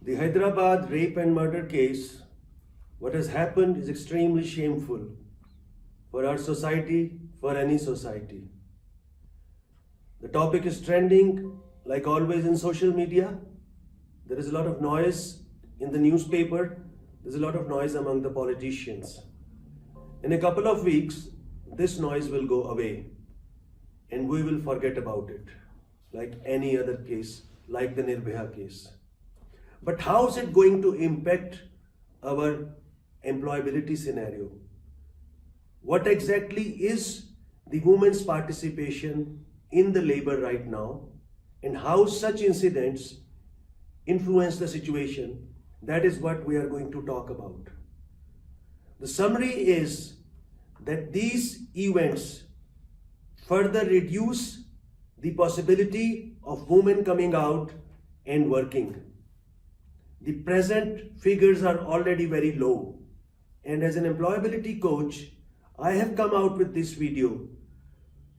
The Hyderabad rape and murder case, what has happened is extremely shameful for our society, for any society. The topic is trending, like always in social media. There is a lot of noise in the newspaper. There's a lot of noise among the politicians. In a couple of weeks, this noise will go away and we will forget about it, like any other case, like the Nirbhaya case. But how is it going to impact our employability scenario? What exactly is the women's participation in the labor right now, and how such incidents influence the situation? That is what we are going to talk about. The summary is that these events further reduce the possibility of women coming out and working. The present figures are already very low, and as an employability coach, I have come out with this video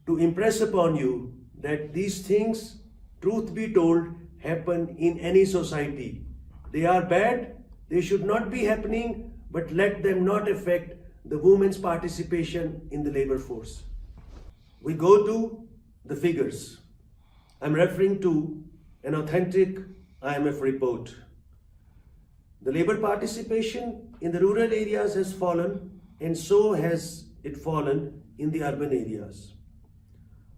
to impress upon you that these things, truth be told, happen in any society. They are bad, they should not be happening, but let them not affect the women's participation in the labor force. We go to the figures. I'm referring to an authentic IMF report. The labor participation in the rural areas has fallen, and so has it fallen in the urban areas.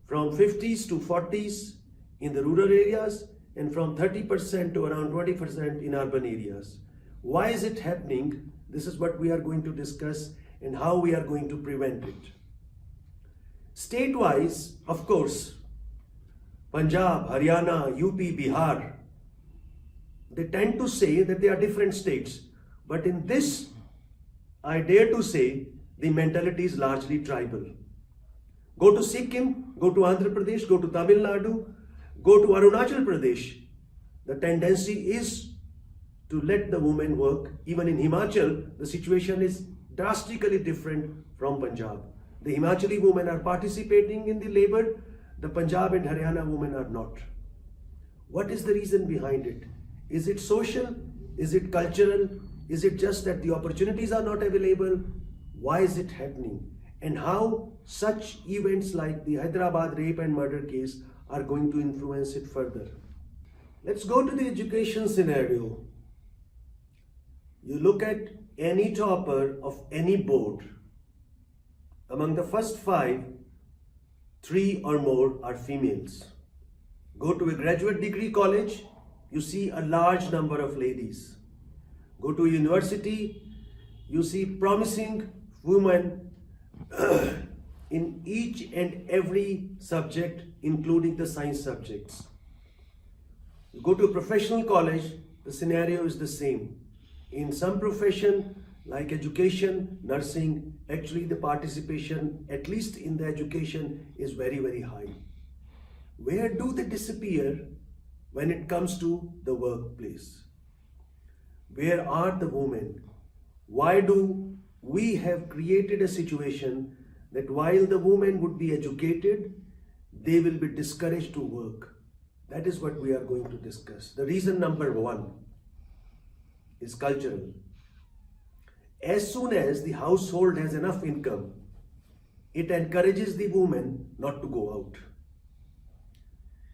From 50s to 40s in the rural areas, and from 30% to around 20% in urban areas. Why is it happening? This is what we are going to discuss and how we are going to prevent it. State-wise, of course, Punjab, Haryana, UP, Bihar, they tend to say that they are different states. But in this, I dare to say, the mentality is largely tribal. Go to Sikkim, go to Andhra Pradesh, go to Tamil Nadu, go to Arunachal Pradesh. The tendency is to let the women work. Even in Himachal, the situation is drastically different from Punjab. The Himachali women are participating in the labor, the Punjab and Haryana women are not. What is the reason behind it? Is it social? Is it cultural? Is it just that the opportunities are not available? Why is it happening? And how such events like the Hyderabad rape and murder case are going to influence it further. Let's go to the education scenario. You look at any topper of any board. Among the first 5, 3 or more are females. Go to a graduate degree college, you see a large number of ladies. Go to a university, you see promising women in each and every subject, including the science subjects. You go to a professional college, the scenario is the same. In some profession, like education, nursing, actually the participation, at least in the education, is very, very high. Where do they disappear when it comes to the workplace? Where are the women? Why do we have created a situation that while the women would be educated, they will be discouraged to work? That is what we are going to discuss. The reason number 1 is cultural. As soon as the household has enough income, it encourages the woman not to go out.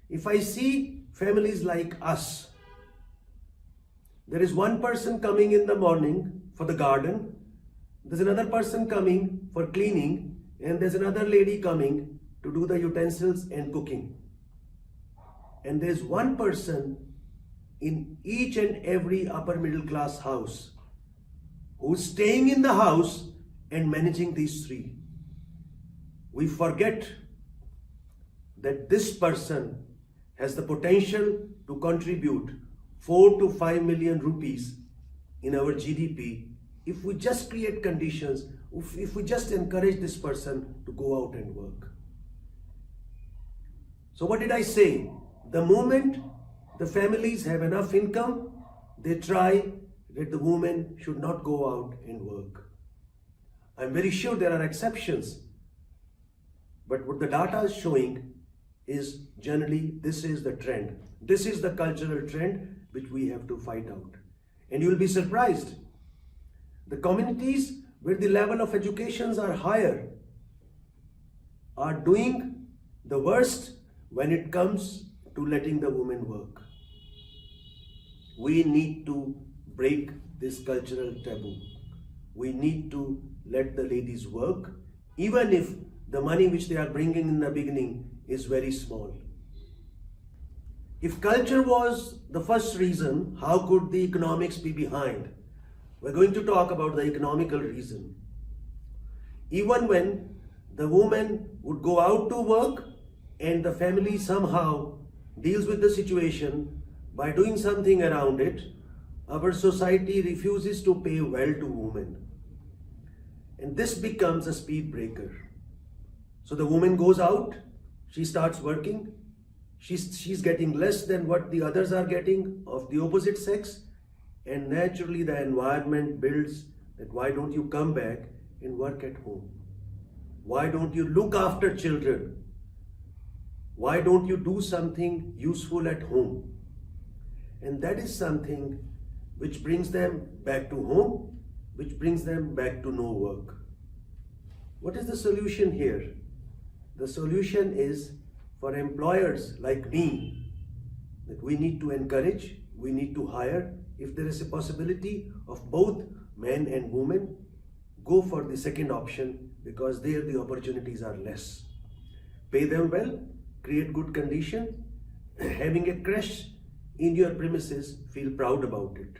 If I see families like us, there is one person coming in the morning for the garden, there's another person coming for cleaning, and there's another lady coming to do the utensils and cooking. And there's one person in each and every upper middle class house who's staying in the house and managing these 3. We forget that this person has the potential to contribute 4 to 5 million rupees in our GDP if we just create conditions, if we just encourage this person to go out and work. So what did I say? The moment the families have enough income, they try that the women should not go out and work. I'm very sure there are exceptions, but what the data is showing is generally this is the trend. This is the cultural trend, which we have to fight out. And you will be surprised. The communities where the level of educations are higher are doing the worst when it comes to letting the women work. We need to break this cultural taboo. We need to let the ladies work, even if the money which they are bringing in the beginning is very small. If culture was the first reason, how could the economics be behind? We're going to talk about the economical reason. Even when the woman would go out to work and the family somehow deals with the situation by doing something around it, our society refuses to pay well to women. And this becomes a speed breaker. So the woman goes out, she starts working, she's getting less than what the others are getting of the opposite sex, and naturally the environment builds that why don't you come back and work at home? Why don't you look after children? Why don't you do something useful at home? And that is something which brings them back to home, which brings them back to no work. What is the solution here? The solution is for employers like me that we need to encourage, we need to hire. If there is a possibility of both men and women, go for the second option because there the opportunities are less. Pay them well, create good condition, having a crash in your premises, feel proud about it.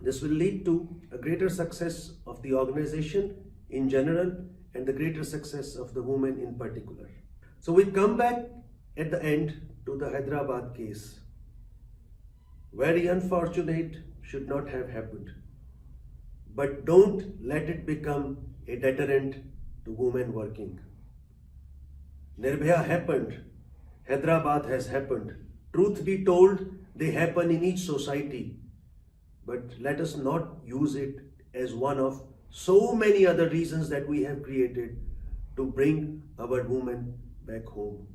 This will lead to a greater success of the organization in general and the greater success of the women in particular. So we come back at the end to the Hyderabad case. Very unfortunate, should not have happened. But don't let it become a deterrent to women working. Nirbhaya happened. Hyderabad has happened. Truth be told, they happen in each society. But let us not use it as one of so many other reasons that we have created to bring our women back home.